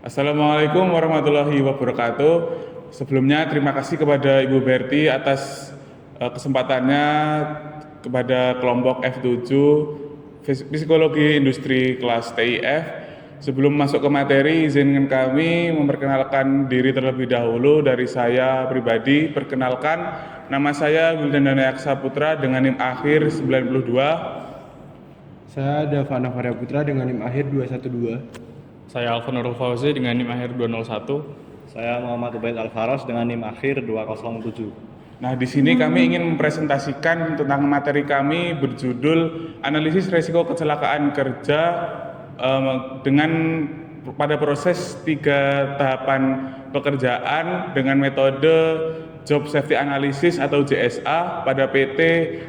Assalamualaikum warahmatullahi wabarakatuh. Sebelumnya terima kasih kepada Ibu Berti atas kesempatannya kepada kelompok F7 Psikologi Industri kelas TIF. Sebelum masuk ke materi, izinkan kami memperkenalkan diri terlebih dahulu dari saya pribadi. Perkenalkan, nama saya Wildan Danayaksa Putra dengan NIM akhir 92. Saya Davana Faria Putra dengan NIM akhir 212. Saya Alvan Nurul Fauzi dengan NIM akhir 201. Saya Muhammad Ubaid Alfaros dengan NIM akhir 207. Nah, di sini kami ingin mempresentasikan tentang materi kami berjudul Analisis Risiko Kecelakaan Kerja dengan pada proses 3 tahapan pekerjaan dengan metode Job Safety Analysis atau JSA pada PT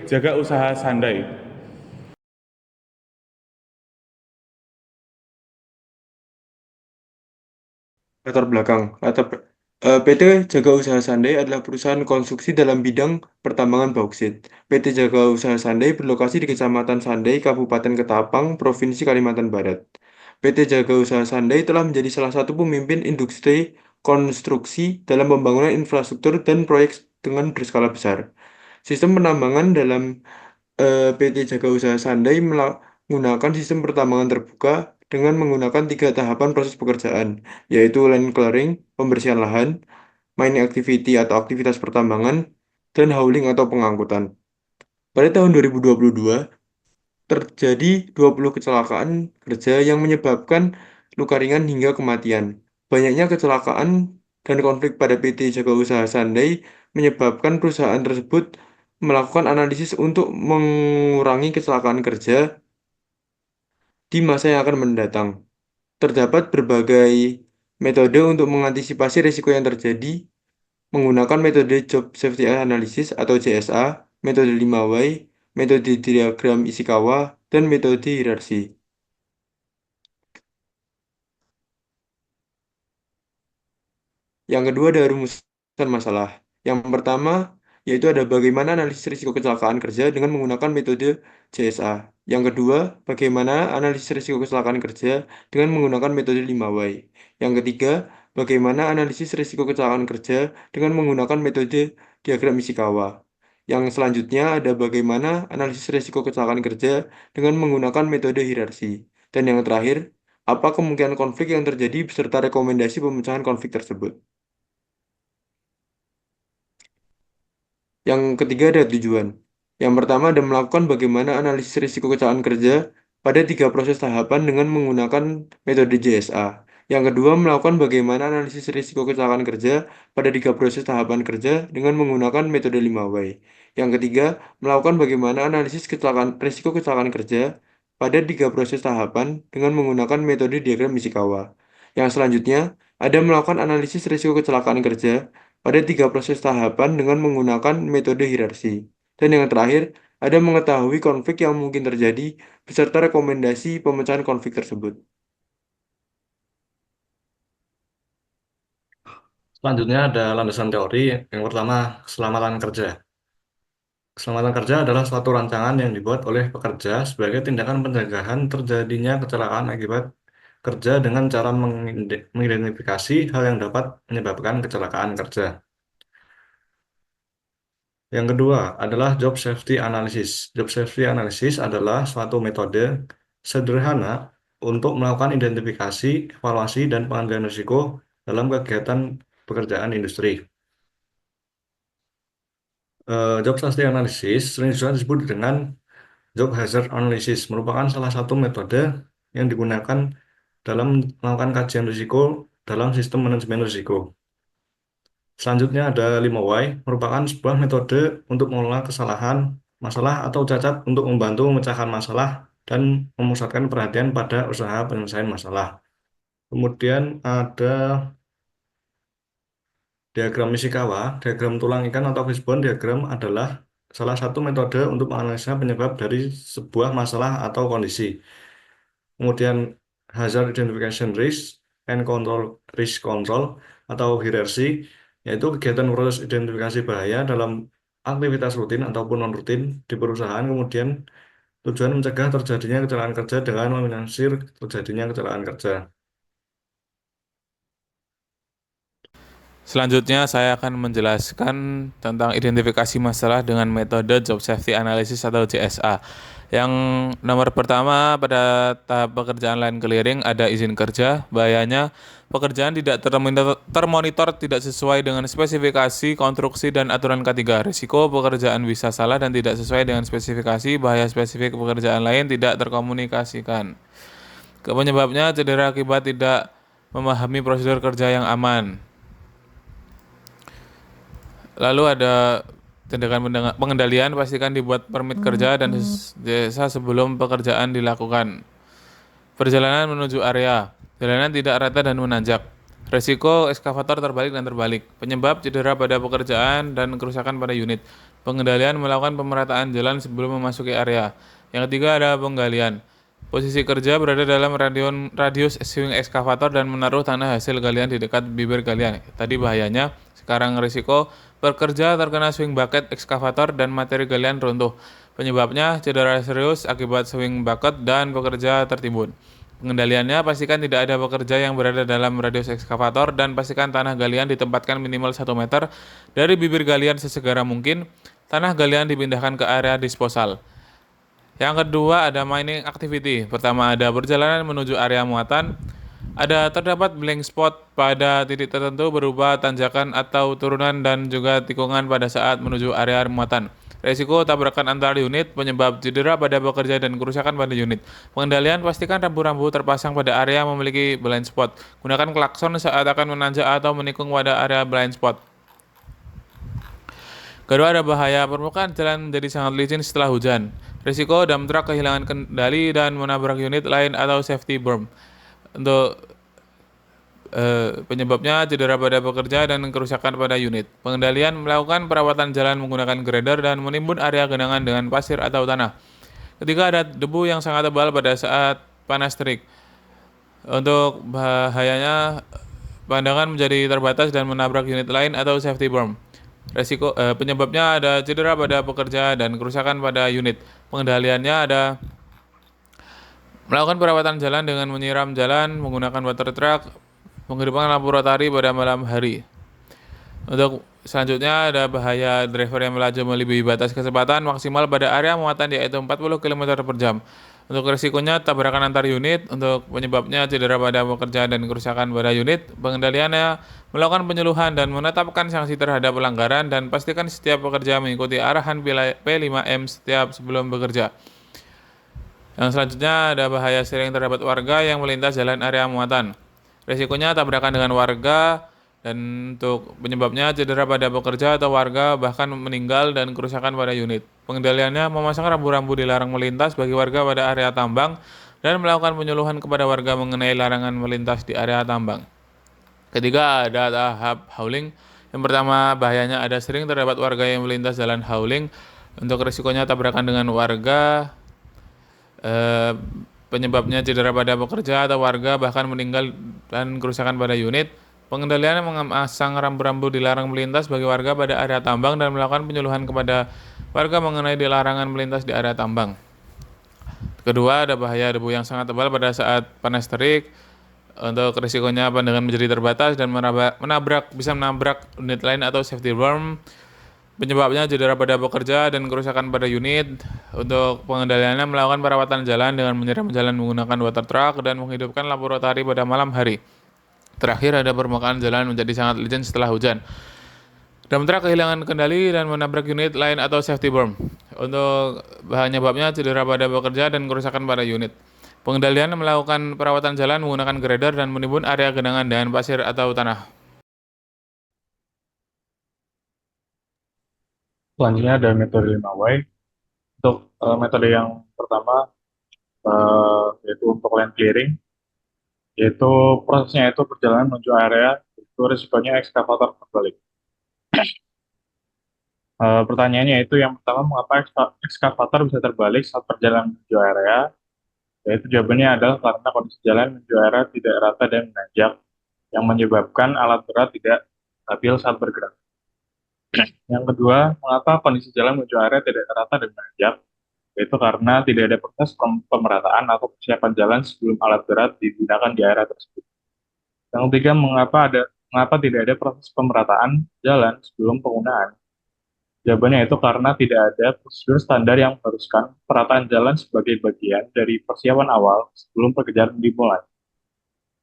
Jaga Usaha Sandai. Latar belakang. PT Jaga Usaha Sandai adalah perusahaan konstruksi dalam bidang pertambangan bauksit. PT Jaga Usaha Sandai berlokasi di Kecamatan Sandai, Kabupaten Ketapang, Provinsi Kalimantan Barat. PT Jaga Usaha Sandai telah menjadi salah satu pemimpin industri konstruksi dalam pembangunan infrastruktur dan proyek dengan berskala besar. Sistem penambangan dalam PT Jaga Usaha Sandai menggunakan sistem pertambangan terbuka dengan menggunakan 3 tahapan proses pekerjaan, yaitu land clearing, pembersihan lahan, mining activity atau aktivitas pertambangan, dan hauling atau pengangkutan. Pada tahun 2022, terjadi 20 kecelakaan kerja yang menyebabkan luka ringan hingga kematian. Banyaknya kecelakaan dan konflik pada PT Jaga Usaha Sandai menyebabkan perusahaan tersebut melakukan analisis untuk mengurangi kecelakaan kerja di masa yang akan mendatang. Terdapat berbagai metode untuk mengantisipasi risiko yang terjadi menggunakan metode Job Safety Analysis atau JSA, metode 5Y, metode diagram Ishikawa, dan metode hierarki. Yang kedua ada rumusan masalah. Yang pertama yaitu ada bagaimana analisis risiko kecelakaan kerja dengan menggunakan metode JSA. Yang kedua, bagaimana analisis risiko kecelakaan kerja dengan menggunakan metode 5Y. Yang ketiga, bagaimana analisis risiko kecelakaan kerja dengan menggunakan metode diagram Ishikawa. Yang selanjutnya ada bagaimana analisis risiko kecelakaan kerja dengan menggunakan metode hierarki. Dan yang terakhir, apa kemungkinan konflik yang terjadi beserta rekomendasi pemecahan konflik tersebut. Yang ketiga ada tujuan. Yang pertama ada melakukan bagaimana analisis risiko kecelakaan kerja pada 3 proses tahapan dengan menggunakan metode JSA. Yang kedua melakukan bagaimana analisis risiko kecelakaan kerja pada 3 proses tahapan kerja dengan menggunakan metode 5Y. Yang ketiga melakukan bagaimana analisis risiko kecelakaan kerja pada 3 proses tahapan dengan menggunakan metode diagram Ishikawa. Yang selanjutnya ada melakukan analisis risiko kecelakaan kerja pada 3 proses tahapan dengan menggunakan metode hierarki. Dan yang terakhir, ada mengetahui konflik yang mungkin terjadi beserta rekomendasi pemecahan konflik tersebut. Selanjutnya ada landasan teori. Yang pertama, keselamatan kerja. Keselamatan kerja adalah suatu rancangan yang dibuat oleh pekerja sebagai tindakan pencegahan terjadinya kecelakaan akibat kerja dengan cara mengidentifikasi hal yang dapat menyebabkan kecelakaan kerja. Yang kedua adalah job safety analysis. Job safety analysis adalah suatu metode sederhana untuk melakukan identifikasi, evaluasi, dan pengendalian risiko dalam kegiatan pekerjaan industri. Job safety analysis sering juga disebut dengan job hazard analysis, merupakan salah satu metode yang digunakan dalam melakukan kajian risiko dalam sistem manajemen risiko. Selanjutnya ada 5Y, merupakan sebuah metode untuk mengelola kesalahan, masalah atau cacat untuk membantu memecahkan masalah dan memusatkan perhatian pada usaha penyelesaian masalah. Kemudian ada diagram Ishikawa. Diagram tulang ikan atau fishbone diagram adalah salah satu metode untuk menganalisa penyebab dari sebuah masalah atau kondisi. Kemudian hazard identification risk and control risk control atau hierarki, yaitu kegiatan proses identifikasi bahaya dalam aktivitas rutin ataupun non rutin di perusahaan. Kemudian tujuan mencegah terjadinya kecelakaan kerja dengan meminimalisir terjadinya kecelakaan kerja. Selanjutnya saya akan menjelaskan tentang identifikasi masalah dengan metode Job Safety Analysis atau JSA. Yang nomor pertama, pada tahap pekerjaan line clearing ada izin kerja. Bahayanya pekerjaan tidak termonitor tidak sesuai dengan spesifikasi, konstruksi, dan aturan K3. Risiko pekerjaan bisa salah dan tidak sesuai dengan spesifikasi. Bahaya spesifik pekerjaan lain tidak terkomunikasikan. Penyebabnya cedera akibat tidak memahami prosedur kerja yang aman. Lalu ada tindakan pengendalian, pastikan dibuat permit kerja dan desa sebelum pekerjaan dilakukan. Perjalanan menuju area, jalanan tidak rata dan menanjak. Resiko ekskavator terbalik dan terbalik. Penyebab cedera pada pekerjaan dan kerusakan pada unit. Pengendalian melakukan pemerataan jalan sebelum memasuki area. Yang ketiga ada penggalian. Posisi kerja berada dalam radius swing ekskavator dan menaruh tanah hasil galian di dekat bibir galian. Tadi bahayanya. Sekarang risiko pekerja terkena swing bucket ekskavator dan materi galian runtuh. Penyebabnya cedera serius akibat swing bucket dan pekerja tertimbun. Pengendaliannya, pastikan tidak ada pekerja yang berada dalam radius ekskavator dan pastikan tanah galian ditempatkan minimal 1 meter dari bibir galian sesegera mungkin. Tanah galian dipindahkan ke area disposal. Yang kedua ada mining activity. Pertama ada perjalanan menuju area muatan. Ada terdapat blank spot pada titik tertentu berupa tanjakan atau turunan dan juga tikungan pada saat menuju area muatan. Risiko tabrakan antar unit, penyebab cedera pada pekerja dan kerusakan pada unit. Pengendalian, pastikan rambu-rambu terpasang pada area memiliki blind spot. Gunakan klakson saat akan menanjak atau menikung pada area blind spot. Kedua ada bahaya permukaan jalan menjadi sangat licin setelah hujan. Risiko dump truck kehilangan kendali dan menabrak unit lain atau safety berm. Untuk penyebabnya cedera pada pekerja dan kerusakan pada unit. Pengendalian melakukan perawatan jalan menggunakan grader dan menimbun area genangan dengan pasir atau tanah. Ketiga ada debu yang sangat tebal pada saat panas terik. Untuk bahayanya pandangan menjadi terbatas dan menabrak unit lain atau safety berm. Resiko penyebabnya ada cedera pada pekerja dan kerusakan pada unit. Pengendaliannya ada melakukan perawatan jalan dengan menyiram jalan menggunakan water truck, menghidupkan lampu rotari pada malam hari. Untuk selanjutnya ada bahaya driver yang melaju melebihi batas kecepatan maksimal pada area muatan yaitu 40 km per jam. Untuk risikonya tabrakan antar unit. Untuk penyebabnya cedera pada pekerja dan kerusakan pada unit. Pengendaliannya melakukan penyuluhan dan menetapkan sanksi terhadap pelanggaran dan pastikan setiap pekerja mengikuti arahan P5M setiap sebelum bekerja. Yang selanjutnya ada bahaya sering terdapat warga yang melintas jalan area muatan. Risikonya tabrakan dengan warga dan untuk penyebabnya cedera pada pekerja atau warga bahkan meninggal dan kerusakan pada unit. Pengendaliannya memasang rambu-rambu dilarang melintas bagi warga pada area tambang dan melakukan penyuluhan kepada warga mengenai larangan melintas di area tambang. Ketiga ada tahap hauling. Yang pertama bahayanya ada sering terdapat warga yang melintas jalan hauling. Untuk risikonya tabrakan dengan warga. Penyebabnya cedera pada pekerja atau warga bahkan meninggal dan kerusakan pada unit. Pengendalian memasang rambu-rambu dilarang melintas bagi warga pada area tambang dan melakukan penyuluhan kepada warga mengenai dilarangan melintas di area tambang. Kedua ada bahaya debu yang sangat tebal pada saat panas terik. Untuk risikonya pandangan menjadi terbatas dan bisa menabrak unit lain atau safety berm. Penyebabnya cedera pada pekerja dan kerusakan pada unit. Untuk pengendaliannya melakukan perawatan jalan dengan menyiram jalan menggunakan water truck dan menghidupkan lampu rotari pada malam hari. Terakhir ada permukaan jalan menjadi sangat licin setelah hujan. Dump truck kehilangan kendali dan menabrak unit lain atau safety berm. Untuk penyebabnya cedera pada pekerja dan kerusakan pada unit. Pengendalian melakukan perawatan jalan menggunakan grader dan menimbun area genangan dengan pasir atau tanah. Selanjutnya ada metode 5W. Untuk metode yang pertama yaitu untuk land clearing, yaitu prosesnya itu perjalanan menuju area, itu risikonya ekskavator terbalik. Pertanyaannya itu yang pertama, mengapa ekskavator bisa terbalik saat perjalanan menuju area? Yaitu jawabannya adalah karena kondisi jalan menuju area tidak rata dan menanjak, yang menyebabkan alat berat tidak stabil saat bergerak. Yang kedua, mengapa kondisi jalan menuju area tidak rata dan menanjak? Yaitu karena tidak ada proses pemerataan atau persiapan jalan sebelum alat berat digunakan di area tersebut. Yang ketiga, mengapa ada mengapa tidak ada proses pemerataan jalan sebelum penggunaan? Jawabannya itu karena tidak ada prosedur standar yang mengharuskan perataan jalan sebagai bagian dari persiapan awal sebelum pekerjaan dimulai.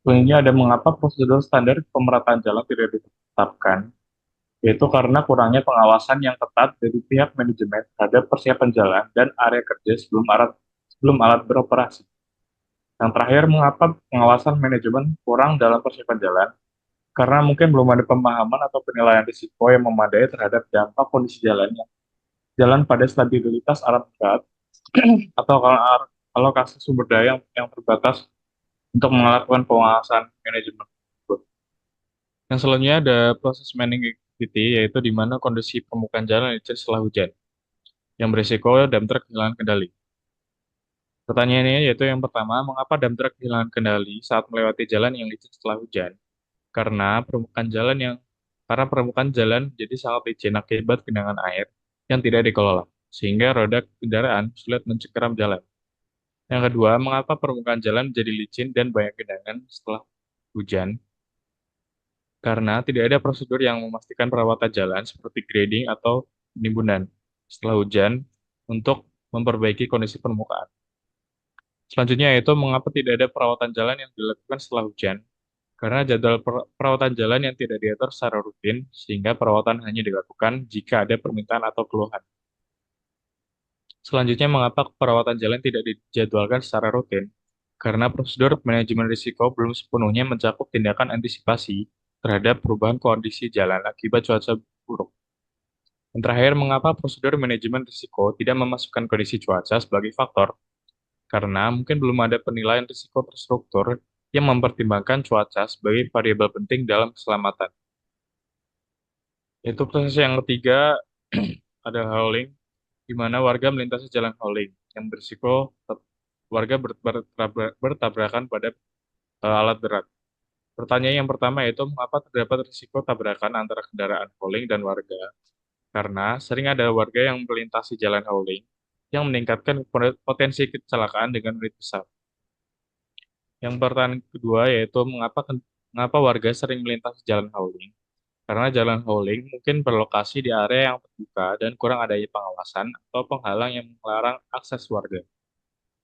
Selanjutnya ada mengapa prosedur standar pemerataan jalan tidak ditetapkan, yaitu karena kurangnya pengawasan yang ketat dari pihak manajemen terhadap persiapan jalan dan area kerja sebelum alat beroperasi. Yang terakhir, mengapa pengawasan manajemen kurang dalam persiapan jalan? Karena mungkin belum ada pemahaman atau penilaian risiko yang memadai terhadap dampak kondisi jalan pada stabilitas alat berat, atau kalau alokasi sumber daya yang terbatas untuk melakukan pengawasan manajemen tersebut. Yang selanjutnya ada proses manning activity, yaitu di mana kondisi permukaan jalan licin setelah hujan, yang berisiko dump truck kehilangan kendali. Pertanyaannya yaitu yang pertama, mengapa dump truck kehilangan kendali saat melewati jalan yang licin setelah hujan? Karena permukaan jalan jadi sangat licin akibat genangan air yang tidak dikelola, sehingga roda kendaraan sulit mencengkeram jalan. Yang kedua, mengapa permukaan jalan menjadi licin dan banyak genangan setelah hujan? Karena tidak ada prosedur yang memastikan perawatan jalan seperti grading atau penimbunan setelah hujan untuk memperbaiki kondisi permukaan. Selanjutnya yaitu mengapa tidak ada perawatan jalan yang dilakukan setelah hujan? Karena jadwal perawatan jalan yang tidak diatur secara rutin, sehingga perawatan hanya dilakukan jika ada permintaan atau keluhan. Selanjutnya, mengapa perawatan jalan tidak dijadwalkan secara rutin? Karena prosedur manajemen risiko belum sepenuhnya mencakup tindakan antisipasi terhadap perubahan kondisi jalan akibat cuaca buruk. Yang terakhir, mengapa prosedur manajemen risiko tidak memasukkan kondisi cuaca sebagai faktor? Karena mungkin belum ada penilaian risiko terstruktur yang mempertimbangkan cuaca sebagai variabel penting dalam keselamatan. Yaitu proses yang ketiga ada hauling, di mana warga melintasi jalan hauling yang berisiko warga bertabrakan pada alat berat. Pertanyaan yang pertama yaitu mengapa terdapat risiko tabrakan antara kendaraan hauling dan warga? Karena sering ada warga yang melintasi jalan hauling yang meningkatkan potensi kecelakaan dengan unit besar. Yang pertanyaan kedua yaitu mengapa warga sering melintasi jalan hauling? Karena jalan hauling mungkin berlokasi di area yang terbuka dan kurang adanya pengawasan atau penghalang yang melarang akses warga.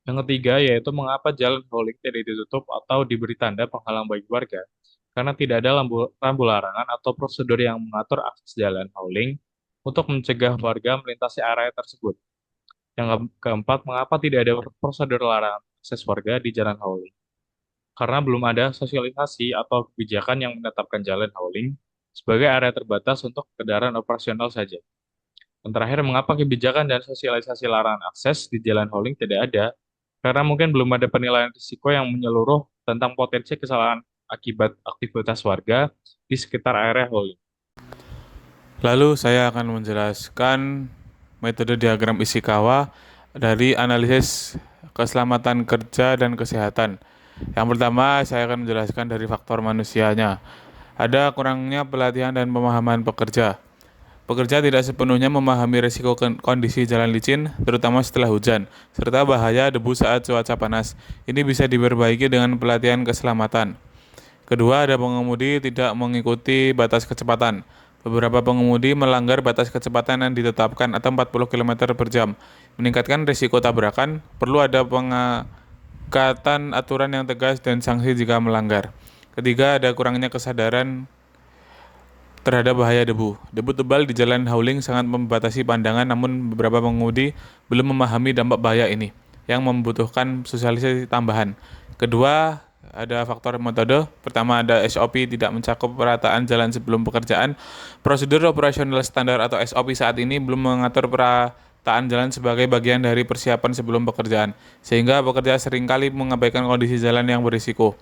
Yang ketiga yaitu mengapa jalan hauling tidak ditutup atau diberi tanda penghalang bagi warga? Karena tidak ada rambu larangan atau prosedur yang mengatur akses jalan hauling untuk mencegah warga melintasi area tersebut. Yang keempat, mengapa tidak ada prosedur larangan akses warga di jalan hauling? Karena belum ada sosialisasi atau kebijakan yang menetapkan jalan hauling sebagai area terbatas untuk kendaraan operasional saja. Yang terakhir, mengapa kebijakan dan sosialisasi larangan akses di jalan hauling tidak ada? Karena mungkin belum ada penilaian risiko yang menyeluruh tentang potensi kesalahan akibat aktivitas warga di sekitar area hauling. Lalu saya akan menjelaskan metode diagram Ishikawa dari analisis keselamatan kerja dan kesehatan. Yang pertama, saya akan menjelaskan dari faktor manusianya. Ada kurangnya pelatihan dan pemahaman pekerja. Pekerja tidak sepenuhnya memahami risiko kondisi jalan licin, terutama setelah hujan, serta bahaya debu saat cuaca panas. Ini bisa diperbaiki dengan pelatihan keselamatan. Kedua, ada pengemudi tidak mengikuti batas kecepatan. Beberapa pengemudi melanggar batas kecepatan yang ditetapkan atau 40 km per jam. Meningkatkan risiko tabrakan, perlu ada pengangkatan aturan yang tegas dan sanksi jika melanggar. Ketiga, ada kurangnya kesadaran terhadap bahaya debu. Debu tebal di jalan hauling sangat membatasi pandangan, namun beberapa pengemudi belum memahami dampak bahaya ini, yang membutuhkan sosialisasi tambahan. Kedua, ada faktor metode. Pertama, ada SOP tidak mencakup perataan jalan sebelum pekerjaan. Prosedur operasional standar atau SOP saat ini belum mengatur perataan jalan sebagai bagian dari persiapan sebelum pekerjaan, sehingga pekerja seringkali mengabaikan kondisi jalan yang berisiko.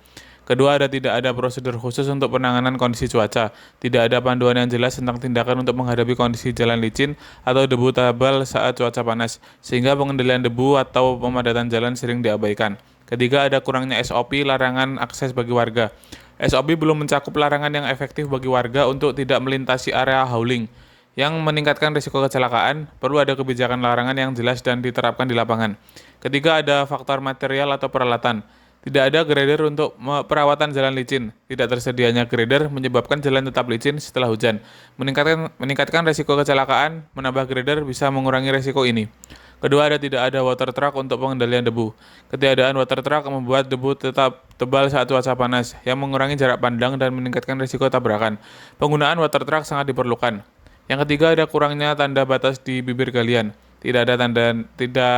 Kedua, tidak ada prosedur khusus untuk penanganan kondisi cuaca. Tidak ada panduan yang jelas tentang tindakan untuk menghadapi kondisi jalan licin atau debu tebal saat cuaca panas, sehingga pengendalian debu atau pemadatan jalan sering diabaikan. Ketiga, ada kurangnya SOP larangan akses bagi warga. SOP belum mencakup larangan yang efektif bagi warga untuk tidak melintasi area hauling, yang meningkatkan risiko kecelakaan. Perlu ada kebijakan larangan yang jelas dan diterapkan di lapangan. Ketiga, ada faktor material atau peralatan. Tidak ada grader untuk perawatan jalan licin. Tidak tersedianya grader menyebabkan jalan tetap licin setelah hujan. Meningkatkan resiko kecelakaan, menambah grader bisa mengurangi resiko ini. Kedua, tidak ada water truck untuk pengendalian debu. Ketiadaan water truck membuat debu tetap tebal saat cuaca panas, yang mengurangi jarak pandang dan meningkatkan risiko tabrakan. Penggunaan water truck sangat diperlukan. Yang ketiga, ada kurangnya tanda batas di bibir galian. Tidak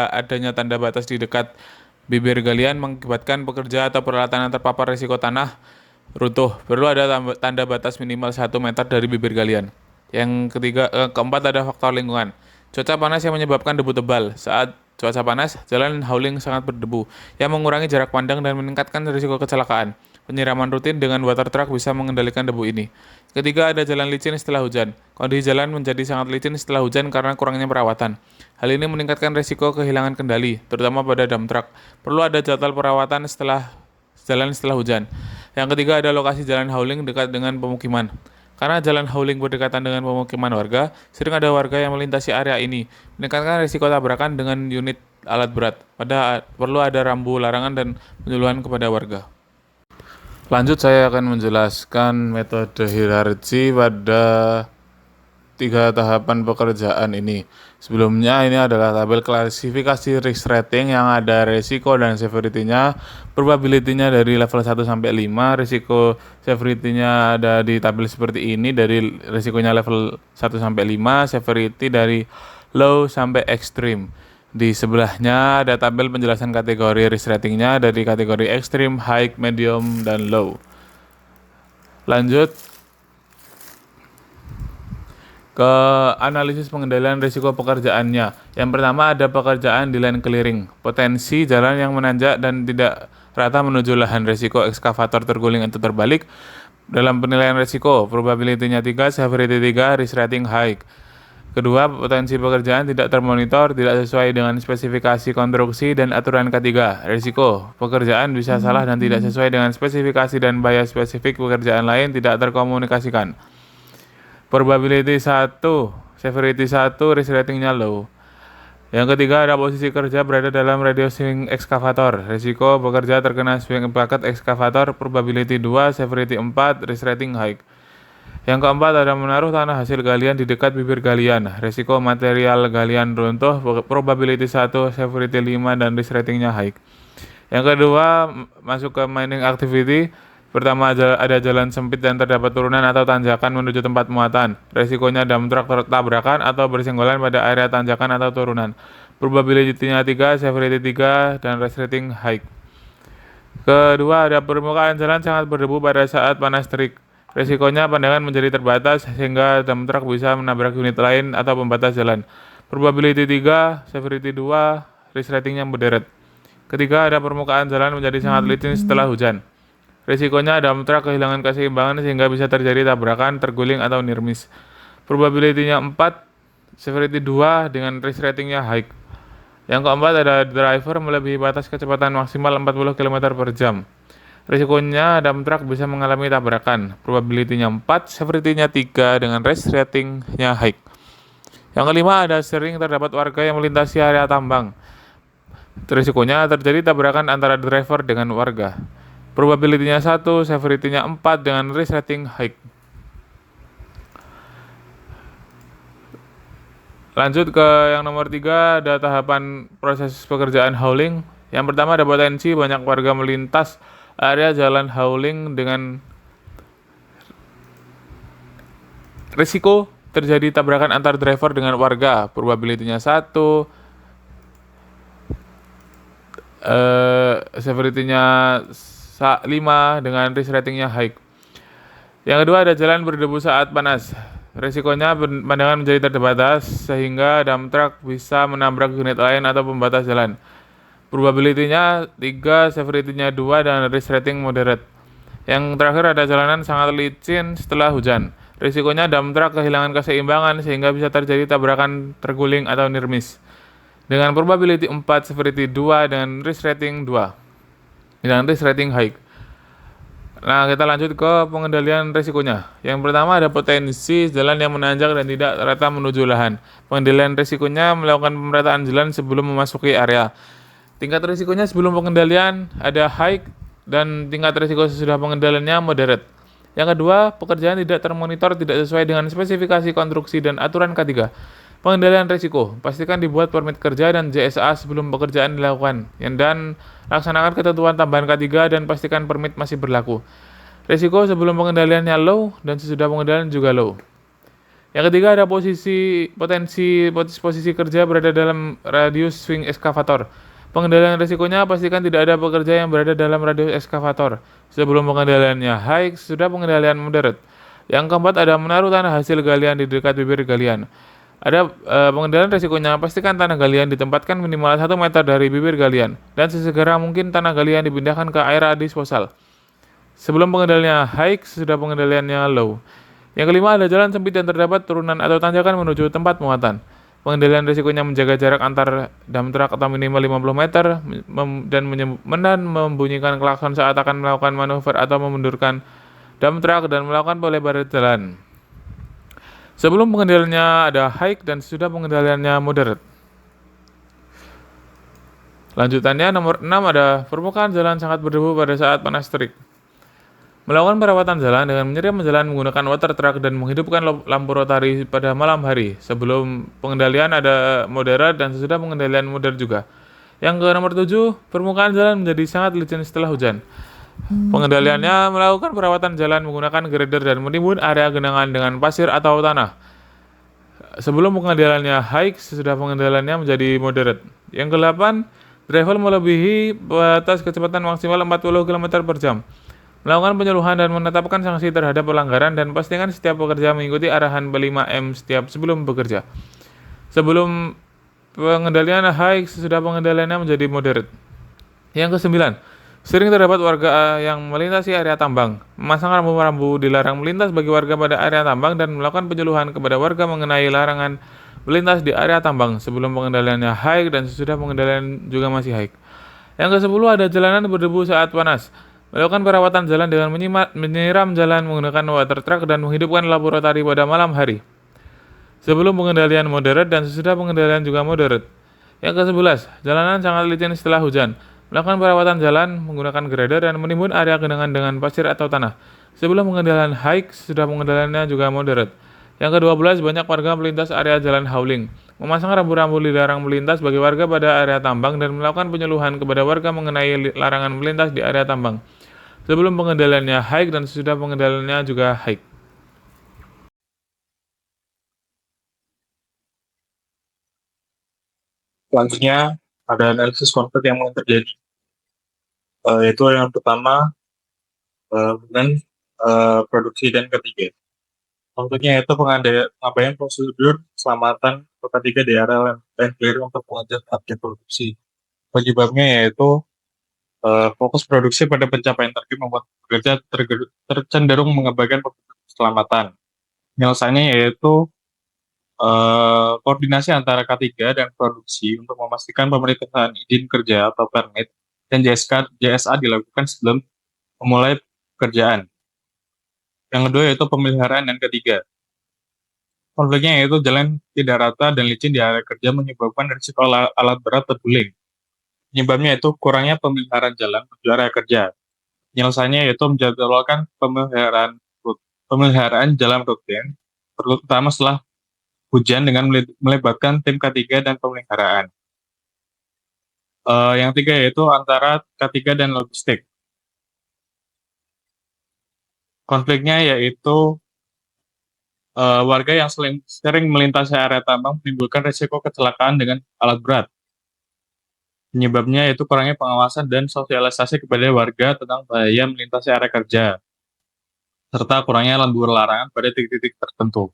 adanya tanda batas di dekat bibir galian mengakibatkan pekerja atau peralatan yang terpapar risiko tanah runtuh. Perlu ada tanda batas minimal 1 meter dari bibir galian. Keempat ada faktor lingkungan. Cuaca panas yang menyebabkan debu tebal. Saat cuaca panas, jalan hauling sangat berdebu, yang mengurangi jarak pandang dan meningkatkan risiko kecelakaan. Penyiraman rutin dengan water truck bisa mengendalikan debu ini. Ketiga, ada jalan licin setelah hujan. Kondisi jalan menjadi sangat licin setelah hujan karena kurangnya perawatan. Hal ini meningkatkan risiko kehilangan kendali, terutama pada dump truck. Perlu ada jadwal perawatan jalan setelah hujan. Yang ketiga, ada lokasi jalan hauling dekat dengan pemukiman. Karena jalan hauling berdekatan dengan pemukiman warga, sering ada warga yang melintasi area ini, meningkatkan risiko tabrakan dengan unit alat berat. Perlu ada rambu larangan dan penyuluhan kepada warga. Lanjut, saya akan menjelaskan metode hierarki pada 3 tahapan pekerjaan ini. Sebelumnya, ini adalah tabel klasifikasi risk rating yang ada risiko dan severity-nya, probability-nya dari level 1 sampai 5, risiko severity-nya ada di tabel seperti ini, dari risikonya level 1 sampai 5, severity dari low sampai extreme. Di sebelahnya ada tabel penjelasan kategori risk rating-nya dari kategori extreme, high, medium, dan low. Lanjut ke analisis pengendalian risiko pekerjaannya. Yang pertama ada pekerjaan di land clearing, potensi jalan yang menanjak dan tidak rata menuju lahan, risiko ekskavator terguling atau terbalik. Dalam penilaian risiko, probability-nya 3, severity 3, risk rating high. Kedua, potensi pekerjaan tidak termonitor, tidak sesuai dengan spesifikasi konstruksi dan aturan K3. Risiko pekerjaan bisa salah dan tidak sesuai dengan spesifikasi dan bias spesifik pekerjaan lain tidak terkomunikasikan. Probability 1, severity 1, risk rating-nya low. Yang ketiga ada posisi kerja berada dalam radius swing ekskavator. Risiko bekerja terkena swing bucket ekskavator, probability 2, severity 4, risk rating high. Yang keempat ada menaruh tanah hasil galian di dekat bibir galian. Risiko material galian runtuh, probability 1, severity 5, dan risk rating-nya high. Yang kedua masuk ke mining activity. Pertama ada jalan sempit dan terdapat turunan atau tanjakan menuju tempat muatan. Resikonya dump truck tabrakan atau bersenggolan pada area tanjakan atau turunan. Probability-nya 3, severity 3, dan risk rating high. Kedua ada permukaan jalan sangat berdebu pada saat panas terik. Resikonya pandangan menjadi terbatas sehingga dump truck bisa menabrak unit lain atau pembatas jalan. Probability 3, severity 2, risk rating-nya berderet. Ketiga ada permukaan jalan menjadi sangat licin setelah hujan. Risikonya dump truck kehilangan keseimbangan sehingga bisa terjadi tabrakan, terguling, atau near miss. Probability-nya 4, severity 2, dengan risk rating-nya high. Yang keempat ada driver melebihi batas kecepatan maksimal 40 km per jam. Risikonya dump truck bisa mengalami tabrakan. Probability-nya 4, severity-nya 3, dengan risk rating-nya high. Yang kelima ada sering terdapat warga yang melintasi area tambang. Risikonya terjadi tabrakan antara driver dengan warga. Probability-nya 1, severity-nya 4, dengan risk rating high. Lanjut ke yang nomor 3, ada tahapan proses pekerjaan hauling. Yang pertama ada potensi banyak warga melintas area jalan hauling dengan risiko terjadi tabrakan antar driver dengan warga. Probability-nya 1, severity-nya 5, dengan risk rating-nya high. Yang kedua ada jalan berdebu saat panas. Risikonya pandangan menjadi terbatas sehingga dump truck bisa menabrak unit lain atau pembatas jalan. Probability-nya 3, severity-nya 2, dan risk rating moderate. Yang terakhir ada jalanan sangat licin setelah hujan. Risikonya dump truck kehilangan keseimbangan sehingga bisa terjadi tabrakan, terguling, atau near miss. Dengan probability 4, severity 2, dan risk rating 2. Dan risk rating high. Nah, kita lanjut ke pengendalian risikonya. Yang pertama ada potensi jalan yang menanjak dan tidak rata menuju lahan. Pengendalian risikonya melakukan pemerataan jalan sebelum memasuki area. Tingkat risikonya sebelum pengendalian ada high dan tingkat risiko sesudah pengendaliannya moderate. Yang kedua, pekerjaan tidak termonitor tidak sesuai dengan spesifikasi konstruksi dan aturan K3. Pengendalian risiko, pastikan dibuat permit kerja dan JSA sebelum pekerjaan dilakukan. Dan laksanakan ketentuan tambahan K3 dan pastikan permit masih berlaku. Risiko sebelum pengendaliannya low dan sesudah pengendalian juga low. Yang ketiga ada posisi kerja berada dalam radius swing eskavator. Pengendalian risikonya pastikan tidak ada pekerja yang berada dalam radius eskavator. Sebelum pengendaliannya high, sudah pengendalian moderate. Yang keempat ada menaruh tanah hasil galian di dekat bibir galian. Ada pengendalian risikonya pastikan tanah galian ditempatkan minimal 1 meter dari bibir galian dan sesegera mungkin tanah galian dipindahkan ke area disposal. Sebelum pengendaliannya high, sudah pengendaliannya low. Yang kelima ada jalan sempit dan terdapat turunan atau tanjakan menuju tempat muatan. Pengendalian risikonya menjaga jarak antar dump truck atau minimal 50 meter dan membunyikan klakson saat akan melakukan manuver atau memundurkan dump truck dan melakukan pelebaran jalan. Sebelum pengendaliannya ada high dan sudah pengendaliannya moderate. Lanjutannya nomor 6 ada permukaan jalan sangat berdebu pada saat panas terik. Melakukan perawatan jalan dengan menyiram jalan menggunakan water truck dan menghidupkan lampu rotari pada malam hari. Sebelum pengendalian ada moderate dan sesudah pengendalian moderate juga. Yang ke nomor 7, permukaan jalan menjadi sangat licin setelah hujan. Pengendaliannya melakukan perawatan jalan menggunakan grader dan menimbun area genangan dengan pasir atau tanah. Sebelum pengendaliannya high, sesudah pengendaliannya menjadi moderate. Yang ke-8, driver melebihi batas kecepatan maksimal 40 km per jam. Melakukan penyuluhan dan menetapkan sanksi terhadap pelanggaran dan pastikan setiap pekerja mengikuti arahan P5M setiap sebelum bekerja. Sebelum pengendalian high, sesudah pengendaliannya menjadi moderate. Yang ke-9, sering terdapat warga yang melintasi area tambang. Memasang rambu-rambu dilarang melintas bagi warga pada area tambang dan melakukan penyuluhan kepada warga mengenai larangan melintas di area tambang sebelum pengendaliannya high dan sesudah pengendalian juga masih high. Yang ke-10 ada jalanan berdebu saat panas. Melakukan perawatan jalan dengan menyiram jalan menggunakan water truck dan menghidupkan lampu rotari pada malam hari. Sebelum pengendalian moderate dan sesudah pengendalian juga moderate. Yang ke-11, jalanan sangat licin setelah hujan. Melakukan perawatan jalan menggunakan grader dan menimbun area genangan dengan pasir atau tanah. Sebelum pengendalian high, sesudah pengendaliannya juga moderate. Yang ke-12, banyak warga melintas area jalan hauling. Memasang rambu-rambu dilarang melintas bagi warga pada area tambang dan melakukan penyuluhan kepada warga mengenai larangan melintas di area tambang. Sebelum pengendaliannya high dan sesudah pengendaliannya juga high. Selanjutnya ada analisis konflik yang mungkin terjadi. Yaitu yang pertama dengan produksi dan ketiga. Konfliknya itu pengabaian prosedur keselamatan atau ketiga di area land clear untuk mengejar target produksi. Penyebabnya yaitu fokus produksi pada pencapaian target membuat pekerja tercenderung mengabaikan keselamatan. Penyelesaiannya yaitu koordinasi antara K3 dan produksi untuk memastikan pemeriksaan izin kerja atau permit dan JSA dilakukan sebelum memulai pekerjaan. Yang kedua yaitu pemeliharaan dan ketiga. Konfliknya yaitu jalan tidak rata dan licin di area kerja menyebabkan risiko alat berat terguling. Penyebabnya yaitu kurangnya pemeliharaan jalan menuju area kerja. Penyelesaiannya yaitu menjadwalkan pemeliharaan jalan rutin, terutama setelah hujan dengan melibatkan tim K3 dan pemeliharaan. Yang ketiga yaitu antara K3 dan logistik. Konfliknya yaitu warga yang sering melintasi area tambang menimbulkan risiko kecelakaan dengan alat berat. Penyebabnya yaitu kurangnya pengawasan dan sosialisasi kepada warga tentang bahaya melintasi area kerja, serta kurangnya lampu larangan pada titik-titik tertentu.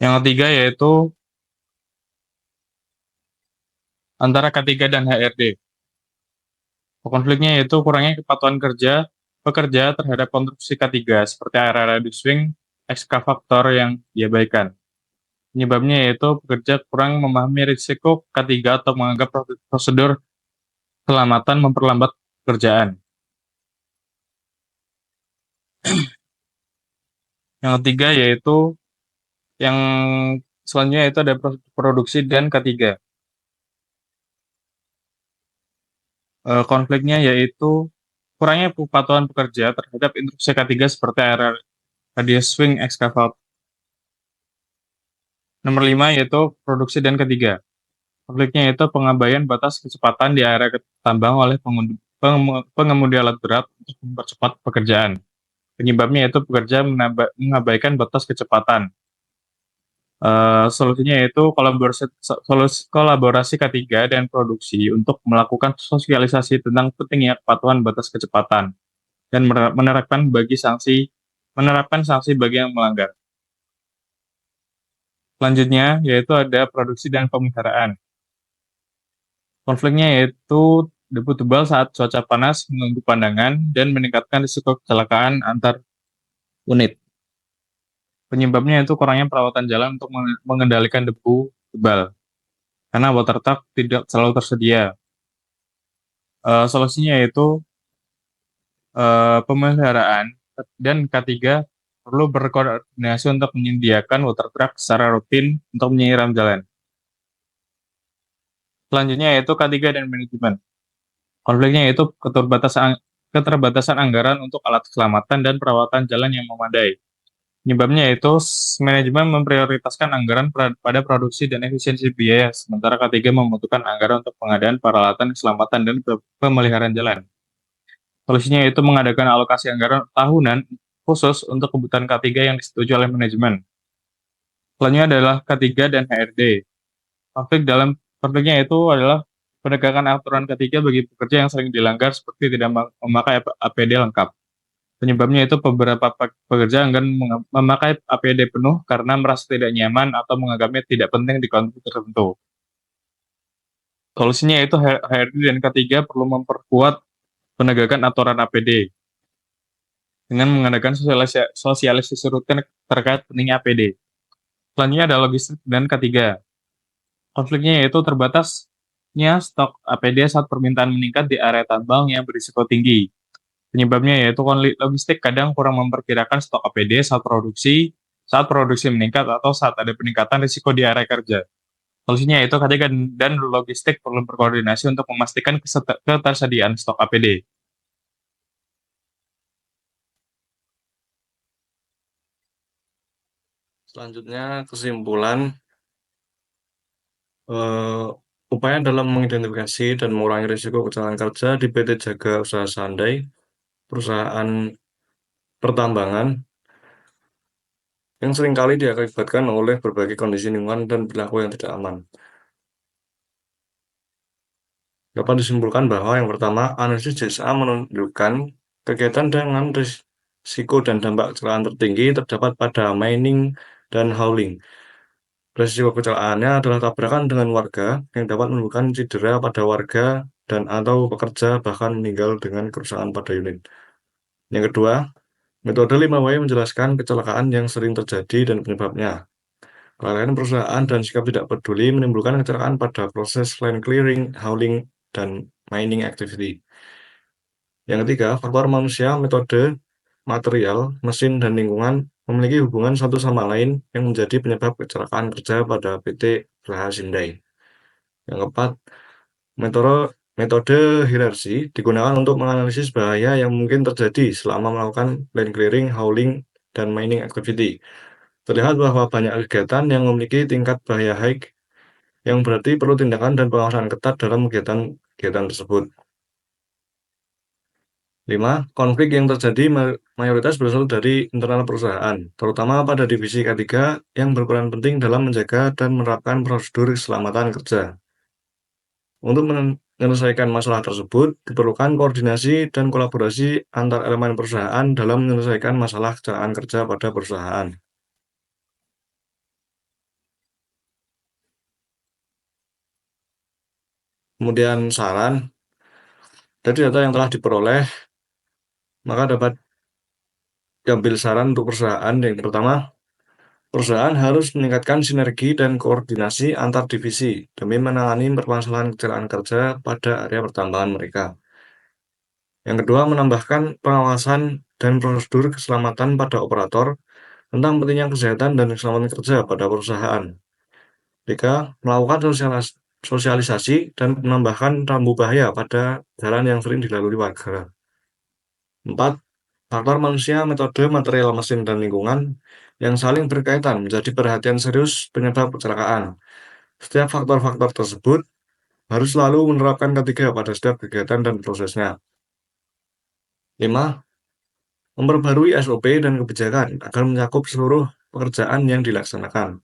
Yang ketiga yaitu antara K3 dan HRD. Konfliknya yaitu kurangnya kepatuhan pekerja terhadap konstruksi K3 seperti area radius swing ekskavator yang diabaikan. Penyebabnya yaitu pekerja kurang memahami risiko K3 atau menganggap prosedur keselamatan memperlambat pekerjaan. Yang ketiga yaitu yang selanjutnya itu ada produksi dan K3. Konfliknya yaitu kurangnya kepatuhan pekerja terhadap instruksi K3 seperti area radius swing excavator. Nomor 5 yaitu produksi dan K3. Konfliknya yaitu pengabaian batas kecepatan di area tambang oleh pengemudi alat berat untuk mempercepat pekerjaan. Penyebabnya yaitu pekerja mengabaikan batas kecepatan. Solusinya yaitu kolaborasi K3 dan produksi untuk melakukan sosialisasi tentang pentingnya kepatuhan batas kecepatan dan menerapkan sanksi bagi yang melanggar. Selanjutnya yaitu ada produksi dan pemeliharaan. Konfliknya yaitu debu tebal saat cuaca panas mengganggu pandangan dan meningkatkan risiko kecelakaan antar unit. Penyebabnya itu kurangnya perawatan jalan untuk mengendalikan debu tebal, karena water truck tidak selalu tersedia. Solusinya yaitu pemeliharaan dan K3 perlu berkoordinasi untuk menyediakan water truck secara rutin untuk menyiram jalan. Selanjutnya yaitu K3 dan manajemen. Konfliknya yaitu keterbatasan anggaran untuk alat keselamatan dan perawatan jalan yang memadai. Penyebabnya yaitu manajemen memprioritaskan anggaran pada produksi dan efisiensi biaya, sementara K3 membutuhkan anggaran untuk pengadaan peralatan keselamatan dan pemeliharaan jalan. Solusinya yaitu mengadakan alokasi anggaran tahunan khusus untuk kebutuhan K3 yang disetujui oleh manajemen. Selanjutnya adalah K3 dan HRD. Konfliknya itu adalah penegakan aturan K3 bagi pekerja yang sering dilanggar seperti tidak memakai APD lengkap. Penyebabnya itu beberapa pekerja enggan memakai APD penuh karena merasa tidak nyaman atau menganggapnya tidak penting di konflik tertentu. Solusinya yaitu HRD dan K3 perlu memperkuat penegakan aturan APD dengan mengadakan sosialisasi rutin terkait pentingnya APD. Selanjutnya ada logistik dan K3. Konfliknya yaitu terbatasnya stok APD saat permintaan meningkat di area tambang yang berisiko tinggi. Penyebabnya yaitu logistik kadang kurang memperkirakan stok APD saat produksi meningkat atau saat ada peningkatan risiko di area kerja. Solusinya yaitu K3 dan logistik perlu berkoordinasi untuk memastikan ketersediaan stok APD. Selanjutnya kesimpulan, upaya dalam mengidentifikasi dan mengurangi risiko kecelakaan kerja di PT Jaga Usaha Sandai, perusahaan pertambangan yang seringkali diakibatkan oleh berbagai kondisi lingkungan dan perilaku yang tidak aman. Dapat disimpulkan bahwa yang pertama, analisis JSA menunjukkan kegiatan dengan risiko dan dampak kecelakaan tertinggi terdapat pada mining dan hauling. Risiko kecelakaannya adalah tabrakan dengan warga yang dapat menimbulkan cedera pada warga dan atau pekerja bahkan meninggal dengan kerusakan pada unit. Yang kedua, metode 5W menjelaskan kecelakaan yang sering terjadi dan penyebabnya. Kelalaian perusahaan dan sikap tidak peduli menimbulkan kecelakaan pada proses land clearing, hauling, dan mining activity. Yang ketiga, faktor manusia, metode, material, mesin, dan lingkungan memiliki hubungan satu sama lain yang menjadi penyebab kecelakaan kerja pada PT Usaha Sindai. Yang keempat, metode hierarki digunakan untuk menganalisis bahaya yang mungkin terjadi selama melakukan land clearing, hauling, dan mining activity. Terlihat bahwa banyak kegiatan yang memiliki tingkat bahaya high yang berarti perlu tindakan dan pengawasan ketat dalam kegiatan tersebut. 5. Konflik yang terjadi mayoritas berasal dari internal perusahaan, terutama pada divisi K3 yang berperan penting dalam menjaga dan menerapkan prosedur keselamatan kerja. Untuk menyelesaikan masalah tersebut, diperlukan koordinasi dan kolaborasi antar elemen perusahaan dalam menyelesaikan masalah kecelakaan kerja pada perusahaan. Kemudian saran, dari data yang telah diperoleh, maka dapat diambil saran untuk perusahaan. Yang pertama, perusahaan harus meningkatkan sinergi dan koordinasi antar divisi demi menangani permasalahan kecelakaan kerja pada area pertambangan mereka. Yang kedua, menambahkan pengawasan dan prosedur keselamatan pada operator tentang pentingnya kesehatan dan keselamatan kerja pada perusahaan. 3. Melakukan sosialisasi dan menambahkan rambu bahaya pada jalan yang sering dilalui warga. 4. Faktor manusia, metode, material, mesin, dan lingkungan yang saling berkaitan menjadi perhatian serius penyebab kecelakaan. Setiap faktor-faktor tersebut harus selalu menerapkan ketiga pada setiap kegiatan dan prosesnya. 5. Memperbarui SOP dan kebijakan agar mencakup seluruh pekerjaan yang dilaksanakan.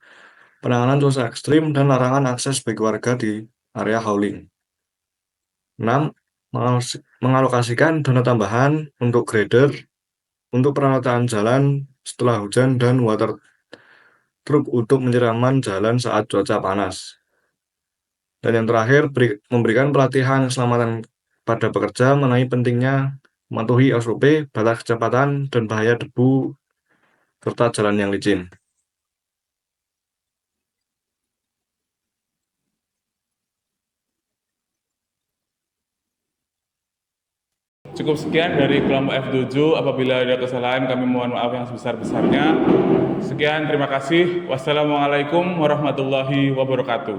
Penanganan cuaca ekstrim dan larangan akses bagi warga di area hauling. 6. Mengalokasikan dana tambahan untuk grader, untuk perawatan jalan setelah hujan, dan water truck untuk penyiraman jalan saat cuaca panas. Dan yang terakhir, memberikan pelatihan keselamatan pada pekerja mengenai pentingnya mematuhi SOP, batas kecepatan, dan bahaya debu, serta jalan yang licin. Cukup sekian dari kelompok F7. Apabila ada kesalahan, kami mohon maaf yang sebesar-besarnya. Sekian, terima kasih. Wassalamualaikum warahmatullahi wabarakatuh.